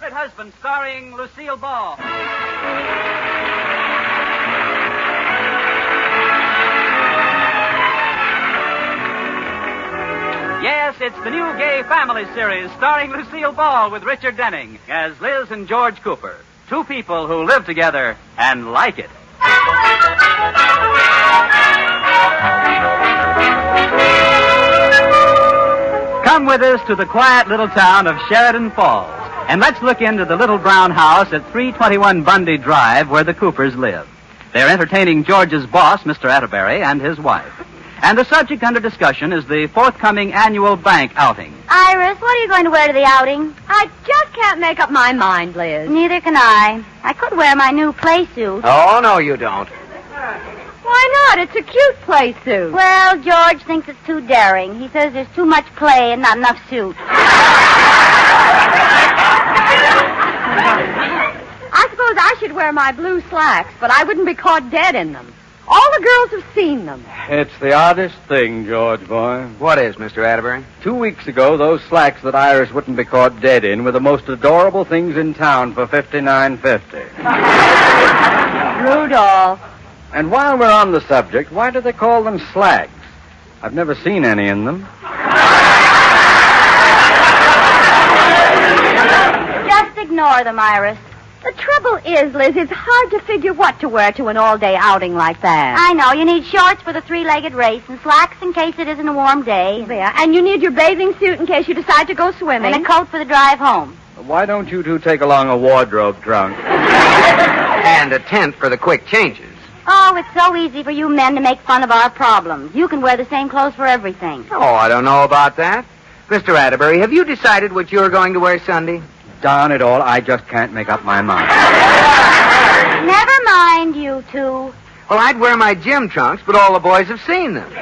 Favorite Husband, starring Lucille Ball. Yes, it's the new gay family series starring Lucille Ball with Richard Denning as Liz and George Cooper. Two people who live together and like it. Come with us to the quiet little town of Sheridan Falls, and let's look into the little brown house at 321 Bundy Drive where the Coopers live. They're entertaining George's boss, Mr. Atterbury, and his wife. And the subject under discussion is the forthcoming annual bank outing. Iris, what are you going to wear to the outing? I just can't make up my mind, Liz. Neither can I. I could wear my new play suit. Oh, no, you don't. Why not? It's a cute play suit. Well, George thinks it's too daring. He says there's too much play and not enough suit. I suppose I should wear my blue slacks, but I wouldn't be caught dead in them. All the girls have seen them. It's the oddest thing, George boy. What is, Mr. Atterbury? 2 weeks ago, those slacks that Iris wouldn't be caught dead in were the most adorable things in town for $59.50. Rudolph. And while we're on the subject, why do they call them slacks? I've never seen any in them. Just ignore them, Iris. The trouble is, Liz, it's hard to figure what to wear to an all-day outing like that. I know. You need shorts for the three-legged race and slacks in case it isn't a warm day. Yeah, and you need your bathing suit in case you decide to go swimming. And a coat for the drive home. Why don't you two take along a wardrobe trunk? And a tent for the quick changes. Oh, it's so easy for you men to make fun of our problems. You can wear the same clothes for everything. Oh, I don't know about that. Mr. Atterbury, have you decided what you're going to wear Sunday? Darn it all, I just can't make up my mind. Never mind, you two. Well, I'd wear my gym trunks, but all the boys have seen them.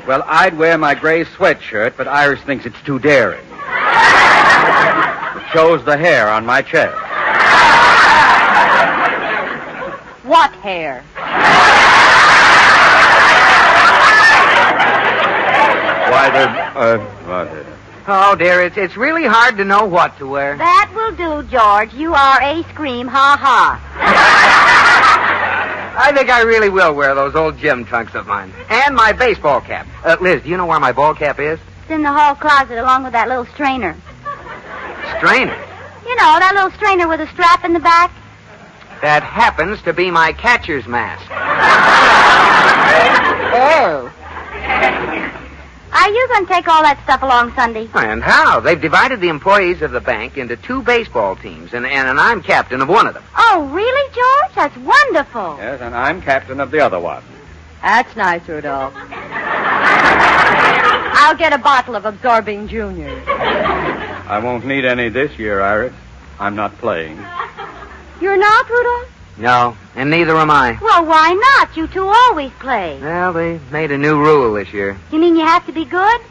Well, I'd wear my gray sweatshirt, but Iris thinks it's too daring. It shows the hair on my chest. What hair? Why, what? Oh, dear, it's really hard to know what to wear. That will do, George. You are a scream, ha-ha. I think I really will wear those old gym trunks of mine. And my baseball cap. Liz, do you know where my ball cap is? It's in the hall closet along with that little strainer. Strainer. You know, that little strainer with a strap in the back. That happens to be my catcher's mask. Oh. Are you going to take all that stuff along Sunday? And how? They've divided the employees of the bank into 2 baseball teams, and I'm captain of one of them. Oh, really, George? That's wonderful. Yes, and I'm captain of the other one. That's nice, Rudolph. I'll get a bottle of absorbing juniors. I won't need any this year, Iris. I'm not playing. You're not, Rudolph? No, and neither am I. Well, why not? You two always play. Well, they made a new rule this year. You mean you have to be good?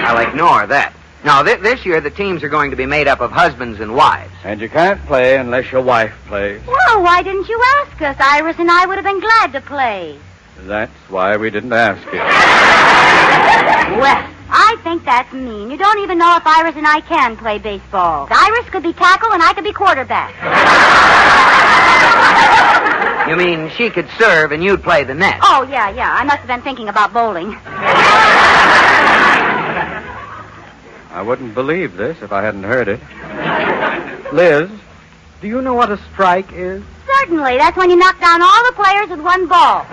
I'll ignore that. No, this year the teams are going to be made up of husbands and wives. And you can't play unless your wife plays. Well, why didn't you ask us? Iris and I would have been glad to play. That's why we didn't ask you. Well, I think that's mean. You don't even know if Iris and I can play baseball. Iris could be tackle and I could be quarterback. You mean she could serve and you'd play the net? Oh, yeah. I must have been thinking about bowling. I wouldn't believe this if I hadn't heard it. Liz, do you know what a strike is? Certainly. That's when you knock down all the players with one ball.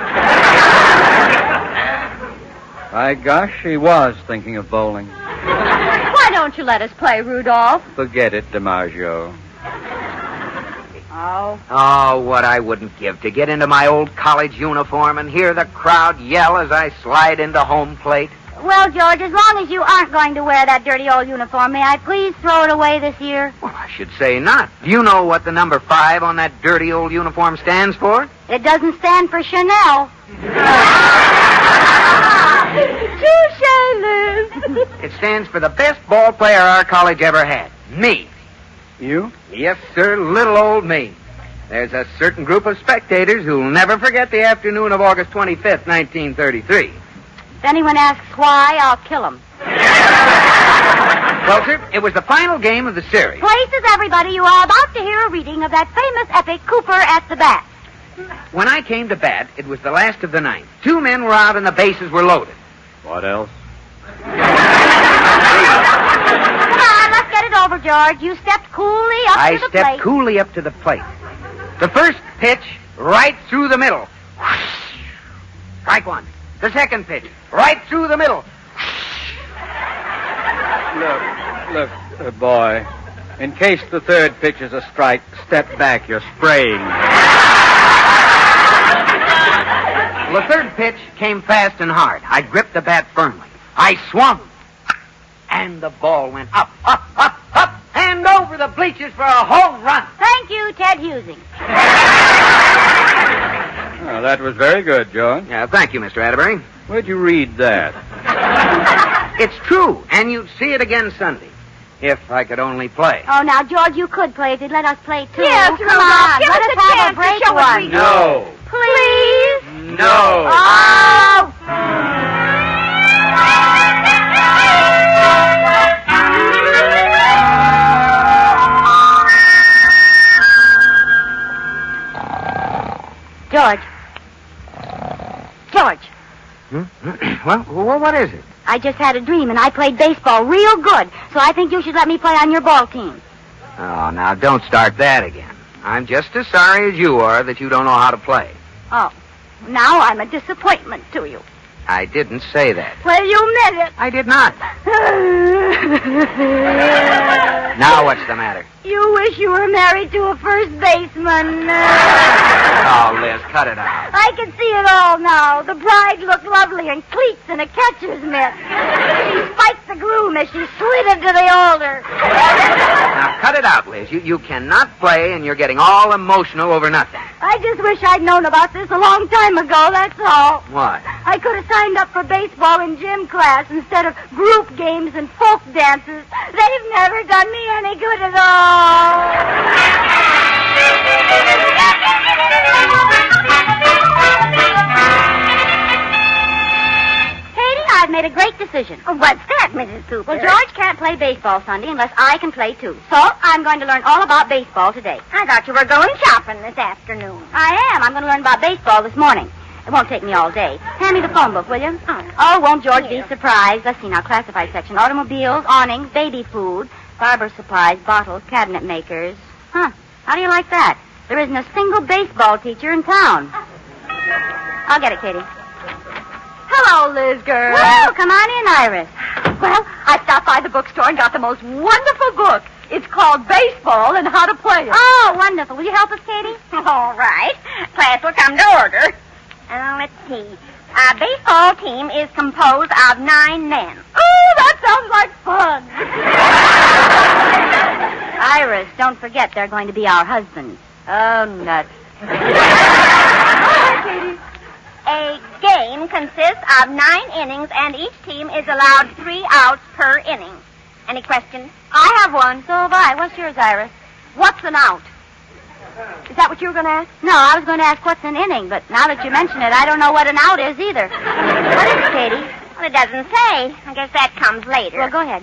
By gosh, she was thinking of bowling. Why don't you let us play, Rudolph? Forget it, DiMaggio. Oh, what I wouldn't give to get into my old college uniform and hear the crowd yell as I slide into home plate. Well, George, as long as you aren't going to wear that dirty old uniform, may I please throw it away this year? Well, I should say not. Do you know what the number 5 on that dirty old uniform stands for? It doesn't stand for Chanel. Touche, Liz. It stands for the best ball player our college ever had. Me. You? Yes, sir, little old me. There's a certain group of spectators who'll never forget the afternoon of August 25th, 1933. If anyone asks why, I'll kill him. Well, sir, it was the final game of the series. Places, everybody, you are about to hear a reading of that famous epic, Cooper at the bat. When I came to bat, it was the last of the ninth. 2 men were out and the bases were loaded. What else? Come on, let's get it over, George. You stepped coolly up to the I plate. stepped coolly up to the plate. The first pitch, right through the middle. Strike one. The second pitch, right through the middle. Look, boy. In case the third pitch is a strike, step back. You're spraying. Well, the third pitch came fast and hard. I gripped the bat firmly. I swung. And the ball went up, and over the bleachers for a home run. Thank you, Ted Husing. Oh, that was very good, George. Yeah, thank you, Mr. Atterbury. Where'd you read that? It's true, and you'd see it again Sunday. If I could only play. Oh, now, George, you could play if you'd let us play, too. Yes, Come Rudolph, on, give let us us a have chance a break to show what we one. No. Please? No. Oh! George. Well, what is it? I just had a dream, and I played baseball real good, so I think you should let me play on your ball team. Oh, now, don't start that again. I'm just as sorry as you are that you don't know how to play. Oh, now I'm a disappointment to you. I didn't say that. Well, you meant it. I did not. Now what's the matter? You wish you were married to a first baseman. Oh, Liz, cut it out. I can see it all now. The bride looked lovely in cleats and a catcher's mitt. She spiked the groom as she slid into the altar. Now, cut it out, Liz. You cannot play, and you're getting all emotional over nothing. I just wish I'd known about this a long time ago, that's all. What? I could have signed up for baseball in gym class instead of group games and folk dances. They've never done me any good at all. Katie, I've made a great decision. What's that, Mrs. Cooper? Well, George can't play baseball Sunday unless I can play too. So I'm going to learn all about baseball today. I thought you were going shopping this afternoon. I am. I'm going to learn about baseball this morning. It won't take me all day. Hand me the phone book, will you? Oh, won't George be surprised? Let's see now, classified section. Automobiles, awnings, baby food, barber supplies, bottles, cabinet makers. Huh. How do you like that? There isn't a single baseball teacher in town. I'll get it, Katie. Hello, Liz girl. Well, come on in, Iris. Well, I stopped by the bookstore and got the most wonderful book. It's called Baseball and How to Play It. Oh, wonderful. Will you help us, Katie? All right. Class will come to order. Let's see. Our baseball team is composed of 9 men. Oh, that sounds like fun. Iris, don't forget they're going to be our husbands. Oh, nuts. A game consists of 9 innings, and each team is allowed 3 outs per inning. Any questions? I have one. So have I. What's yours, Iris? What's an out? Is that what you were going to ask? No, I was going to ask what's an inning, but now that you mention it, I don't know what an out is either. What is it, Katie? Well, it doesn't say. I guess that comes later. Well, go ahead.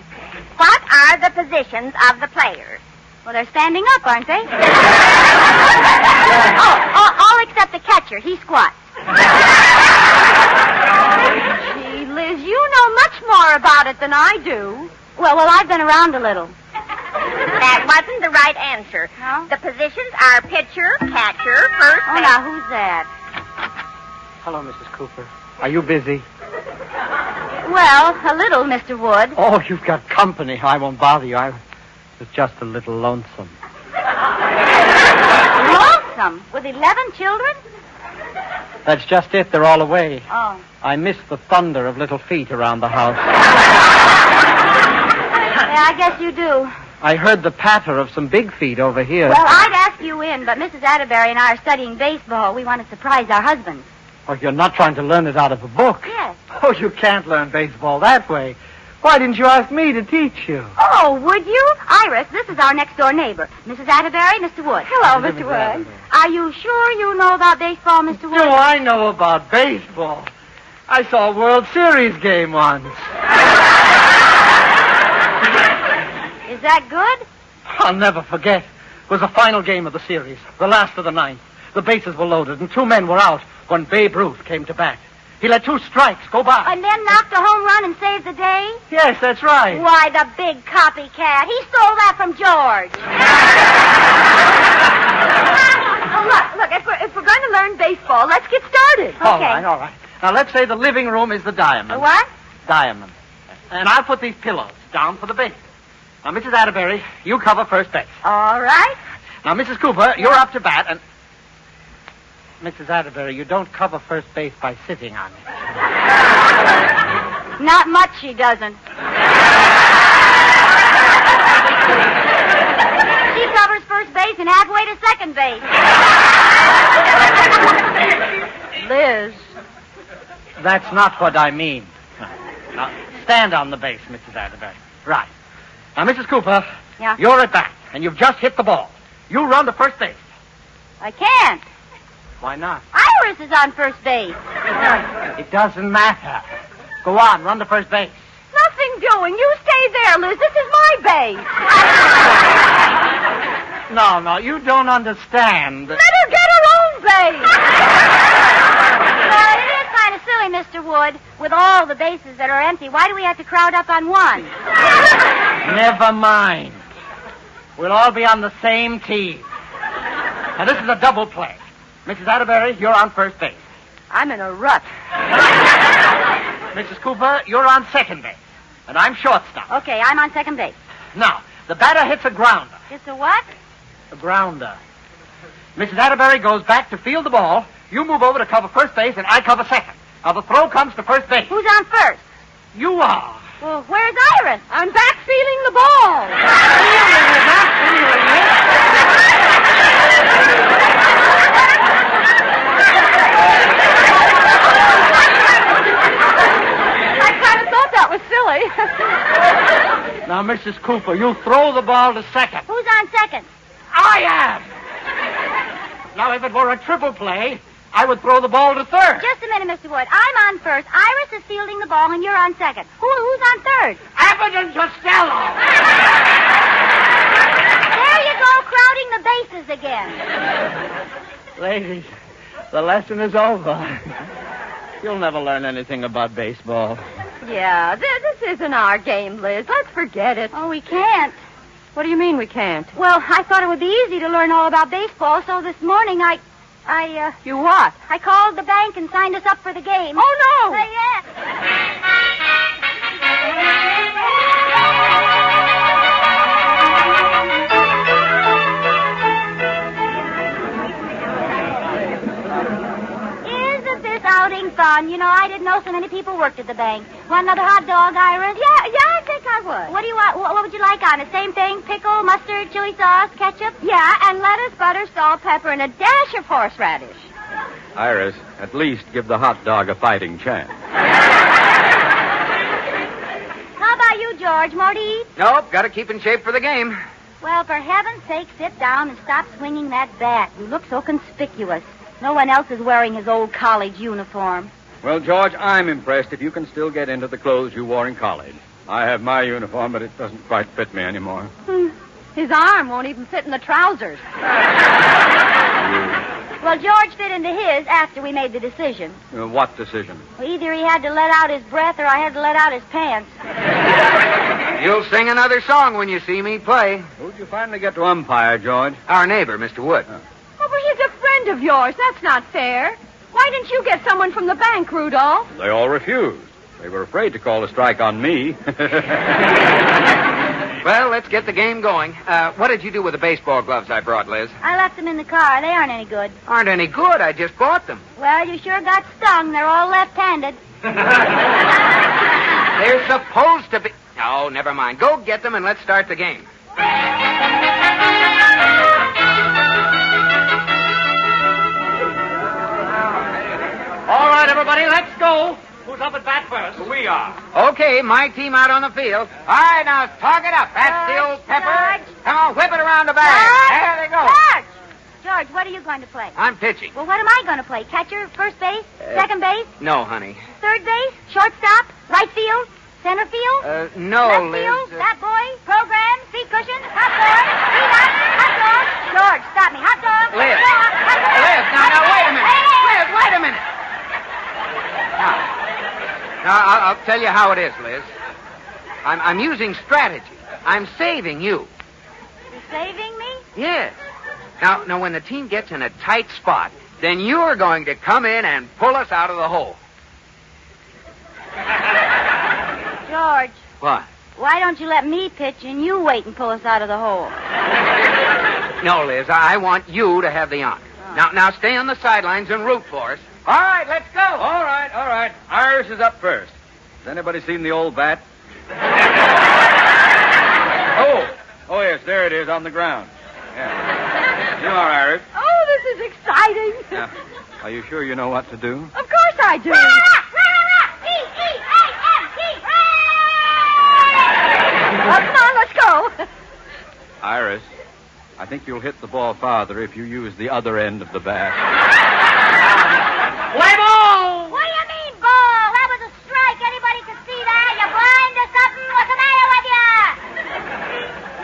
What are the positions of the players? Well, they're standing up, aren't they? all except the catcher. He squats. Gee, Liz, you know much more about it than I do. Well, I've been around a little. That wasn't the right answer. No? The positions are pitcher, catcher, first Oh, base. now, who's that? Hello, Mrs. Cooper. Are you busy? Well, a little, Mr. Wood. Oh, you've got company. I won't bother you. I was just a little lonesome. Lonesome? With 11 children? That's just it. They're all away. Oh. I miss the thunder of little feet around the house. Yeah, I guess you do. I heard the patter of some big feet over here. Well, I'd ask you in, but Mrs. Atterbury and I are studying baseball. We want to surprise our husbands. Oh, you're not trying to learn it out of a book? Yes. Oh, you can't learn baseball that way. Why didn't you ask me to teach you? Oh, would you? Iris, this is our next-door neighbor. Mrs. Atterbury, Mr. Wood. Hello, Mrs. Mr. Wood. Atterbury. Are you sure you know about baseball, Mr. Wood? Do I know about baseball? I saw a World Series game once. Was that good? I'll never forget. It was the final game of the series, the last of the ninth. The bases were loaded, and 2 men were out when Babe Ruth came to bat. He let 2 strikes go by. And then knocked a home run and saved the day? Yes, that's right. Why, the big copycat. He stole that from George. Look, if we're going to learn baseball, let's get started. All right. Now, let's say the living room is the diamond. The what? Diamond. And I'll put these pillows down for the base. Now, Mrs. Atterbury, you cover first base. All right. Now, Mrs. Cooper, you're up to bat, and... Mrs. Atterbury, you don't cover first base by sitting on it. Not much she doesn't. She covers first base and halfway to second base. Liz, that's not what I mean. Now, stand on the base, Mrs. Atterbury. Right. Now, Mrs. Cooper, Yeah? you're at bat, and you've just hit the ball. You run to first base. I can't. Why not? Iris is on first base. It doesn't matter. Go on, run to first base. Nothing doing. You stay there, Liz. This is my base. No, you don't understand. Let her get her own base. Well, it is kind of silly, Mr. Wood. With all the bases that are empty, why do we have to crowd up on one? Never mind. We'll all be on the same team. Now, this is a double play. Mrs. Atterbury, you're on first base. I'm in a rut. Mrs. Cooper, you're on second base. And I'm shortstop. Okay, I'm on second base. Now, the batter hits a grounder. It's a what? A grounder. Mrs. Atterbury goes back to field the ball. You move over to cover first base, and I cover second. Now, the throw comes to first base. Who's on first? You are. Well, where's Iris? I'm back feeling the ball. I kind of thought that was silly. Now, Mrs. Cooper, you throw the ball to second. Who's on second? I am. Now, if it were a triple play, I would throw the ball to third. Just a minute, Mr. Wood. I'm on first. Iris is fielding the ball, and you're on second. Who's on third? Abbott and Costello. There you go, crowding the bases again. Ladies, the lesson is over. You'll never learn anything about baseball. Yeah, this isn't our game, Liz. Let's forget it. Oh, we can't. What do you mean we can't? Well, I thought it would be easy to learn all about baseball, so this morning You what? I called the bank and signed us up for the game. Oh, no! Yes. Isn't this outing fun? You know, I didn't know so many people worked at the bank. Want another hot dog, Iris? Yeah, I think I would. What do you want? What would you like on it? Same thing? Pickle, mustard, chili sauce, ketchup? Yeah, and lettuce, butter, salt, pepper, and a dash of horseradish. Iris, at least give the hot dog a fighting chance. How about you, George? More to eat? Nope, got to keep in shape for the game. Well, for heaven's sake, sit down and stop swinging that bat. You look so conspicuous. No one else is wearing his old college uniform. Well, George, I'm impressed if you can still get into the clothes you wore in college. I have my uniform, but it doesn't quite fit me anymore. His arm won't even fit in the trousers. Well, George fit into his after we made the decision. What decision? Well, either he had to let out his breath or I had to let out his pants. You'll sing another song when you see me play. Who'd you finally get to umpire, George? Our neighbor, Mr. Wood. Oh, but he's a friend of yours. That's not fair. Why didn't you get someone from the bank, Rudolph? They all refused. They were afraid to call a strike on me. Well, let's get the game going. What did you do with the baseball gloves I brought, Liz? I left them in the car. They aren't any good. Aren't any good. I just bought them. Well, you sure got stung. They're all left-handed. They're supposed to be... Oh, never mind. Go get them and let's start the game. All right, everybody, let's go. Who's up at bat first? We are. Okay, my team out on the field. All right, now talk it up. That's the old pepper. George. Come on, whip it around the bag. There they go. George, what are you going to play? I'm pitching. Well, what am I going to play? Catcher, first base, second base, No, honey. third base, shortstop, right field? Center field? No, Left Liz. field? That boy? Program? Seat cushion? Hot dog? Seat up? Hot dog? George, stop me. Hot dog? Liz. Hot dog? Liz, now, wait a minute. Hey! Liz, wait a minute. Now, I'll tell you how it is, Liz. I'm using strategy. I'm saving you. You're saving me? Yes. Now, when the team gets in a tight spot, then you're going to come in and pull us out of the hole. George, What? why don't you let me pitch and you wait and pull us out of the hole? No, Liz, I want you to have the honor. Oh. Now stay on the sidelines and root for us. All right, let's go. All right. Iris is up first. Has anybody seen the old bat? Oh, yes, there it is on the ground. Yeah. You are, Iris. Oh, this is exciting. Yeah. Are you sure you know what to do? Of course I do. Come on, let's go. Iris, I think you'll hit the ball farther if you use the other end of the bat. Play ball! What do you mean, ball? That was a strike. Anybody could see that. You blind or something? What's the matter with you?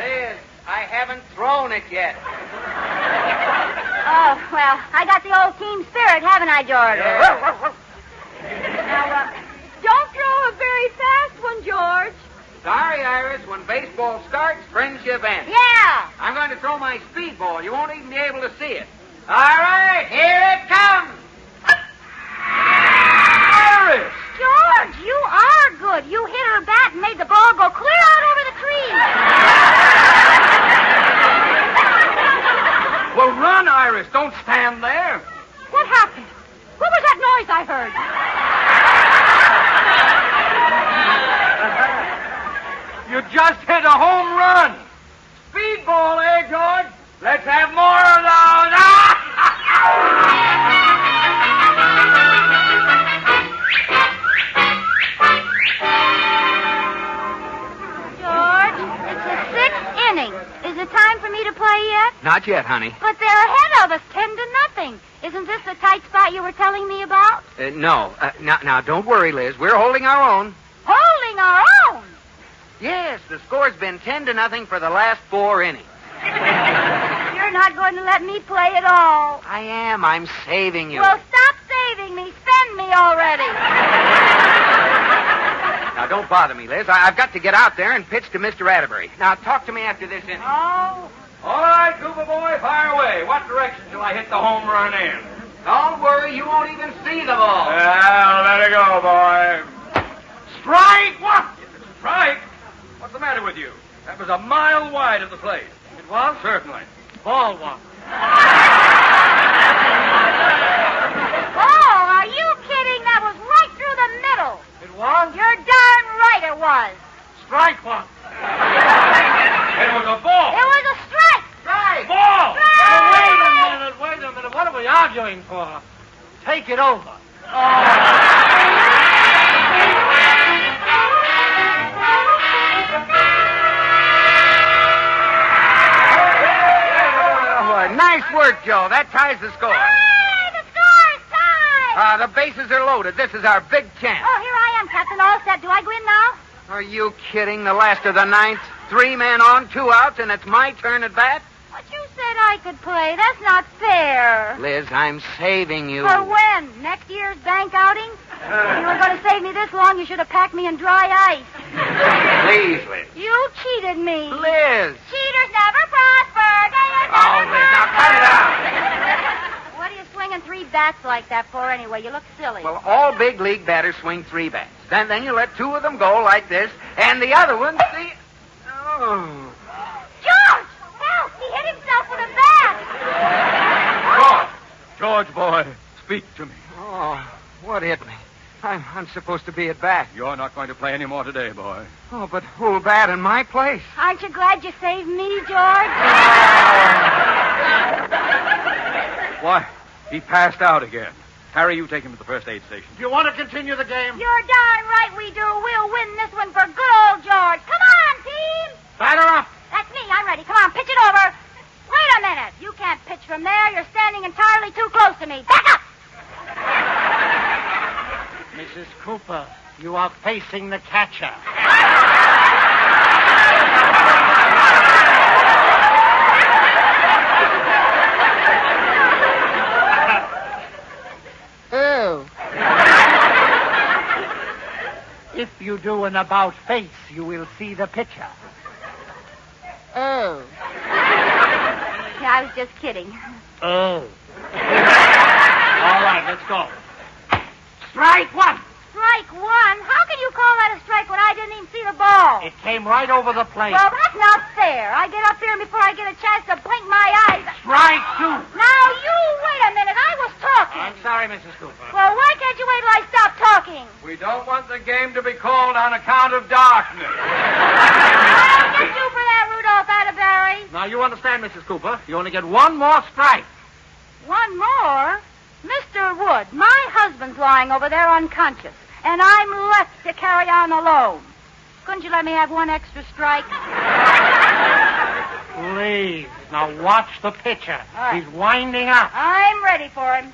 Liz, I haven't thrown it yet. Oh, well, I got the old team spirit, haven't I, George? Yeah. Now, don't throw a very fast one, George. Sorry, Iris. When baseball starts, friendship ends. Yeah. I'm going to throw my speedball. You won't even be able to see it. All right, here it comes. Iris! George, you are good. You hit her bat and made the ball go clear out over the trees. Well, run, Iris. Don't stand there. What happened? What was that noise I heard? You just hit a home run. Speedball, eh, George? Let's have more of those. George, it's the 6th inning. Is it time for me to play yet? Not yet, honey. But they're ahead of us, 10-0. Isn't this the tight spot you were telling me about? No. Now, don't worry, Liz. We're holding our own. Holding our own. Yes, the score's been 10-0 for the last 4 innings. You're not going to let me play at all. I am. I'm saving you. Well, stop saving me. Spend me already. Now, don't bother me, Liz. I've got to get out there and pitch to Mr. Atterbury. Now, talk to me after this inning. Oh. All right, Cooper boy, fire away. What direction shall I hit the home run in? Don't worry. You won't even see the ball. Well, let it go, boy. Strike! What? Strike? What's the matter with you? That was a mile wide of the plate. It was? Certainly. Ball one. Oh, are you kidding? That was right through the middle. It was? You're darn right it was. Strike one. It was a ball. It was a strike. Strike! Ball! Oh, wait a minute. What are we arguing for? Take it over. Nice work, Joe. That ties the score. Hey, the score is tied. The bases are loaded. This is our big chance. Oh, here I am, Captain. All set. Do I go in now? Are you kidding? The last of the 9th. 3 men on, 2 outs, and it's my turn at bat? But you said I could play. That's not fair. Liz, I'm saving you. For when? Next year's bank outing? If you were going to save me this long, you should have packed me in dry ice. Please, Liz. You cheated me. Liz. Cheaters never prosper. Oh, Liz, now cut it out. What are you swinging 3 bats like that for anyway? You look silly. Well, all big league batters swing 3 bats. Then you let 2 of them go like this, and the other one, see... Oh. George! Help! He hit himself with a bat. George, boy, speak to me. Oh, what hit me? I'm supposed to be at bat. You're not going to play any more today, boy. Oh, but who'll bat in my place? Aren't you glad you saved me, George? Why, he passed out again. Harry, you take him to the first aid station. Do you want to continue the game? You're darn right we do. We'll win this one for good old George. Come on, team! Batter up. That's me. I'm ready. Come on, pitch it over. Wait a minute. You can't pitch from there. You're standing entirely too close to me. Back up! Mrs. Cooper, You are facing the catcher. Ooh. If you do an about face, you will see the pitcher. Oh. Yeah, I was just kidding. Oh. All right, let's go. Strike one. Strike one? How can you call that a strike when I didn't even see the ball? It came right over the plate. Well, that's not fair. I get up here and before I get a chance to blink my eyes. Strike two. Now, you wait a minute. I was talking. I'm sorry, Mrs. Cooper. Well, why can't you wait till I stop talking? We don't want the game to be called on account of darkness. I'll get you for that, Rudolph Atterbury. Now, you understand, Mrs. Cooper. You only get one more strike. One more? Mr. Wood, my husband's lying over there unconscious, and I'm left to carry on alone. Couldn't you let me have one extra strike? Please. Now, watch the pitcher. All right. He's winding up. I'm ready for him.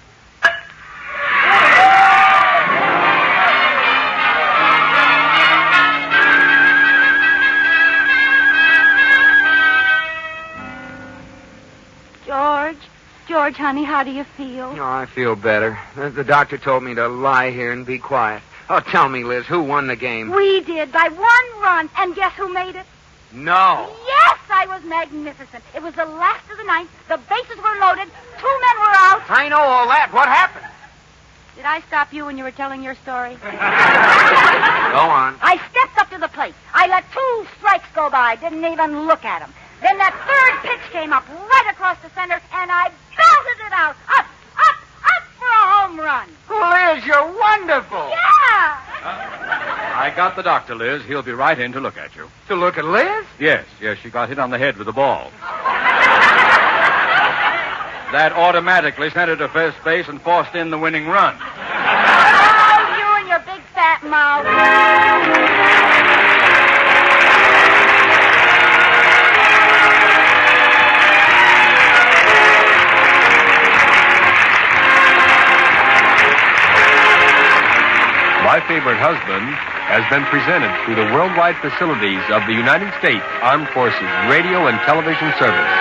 George, honey, how do you feel? Oh, I feel better. The doctor told me to lie here and be quiet. Oh, tell me, Liz, who won the game? We did, by one run. And guess who made it? No. Yes, I was magnificent. It was the last of the ninth. The bases were loaded. 2 men were out. I know all that. What happened? Did I stop you when you were telling your story? Go on. I stepped up to the plate. I let 2 strikes go by. Didn't even look at them. Then that third pitch came up right across the center, and I belted it out. Up for a home run. Liz, you're wonderful. Yeah. I got the doctor, Liz. He'll be right in to look at you. To look at Liz? Yes, she got hit on the head with a ball. That automatically sent her to first base and forced in the winning run. Oh, you and your big fat mouth. My Favorite Husband has been presented through the worldwide facilities of the United States Armed Forces Radio and Television Service.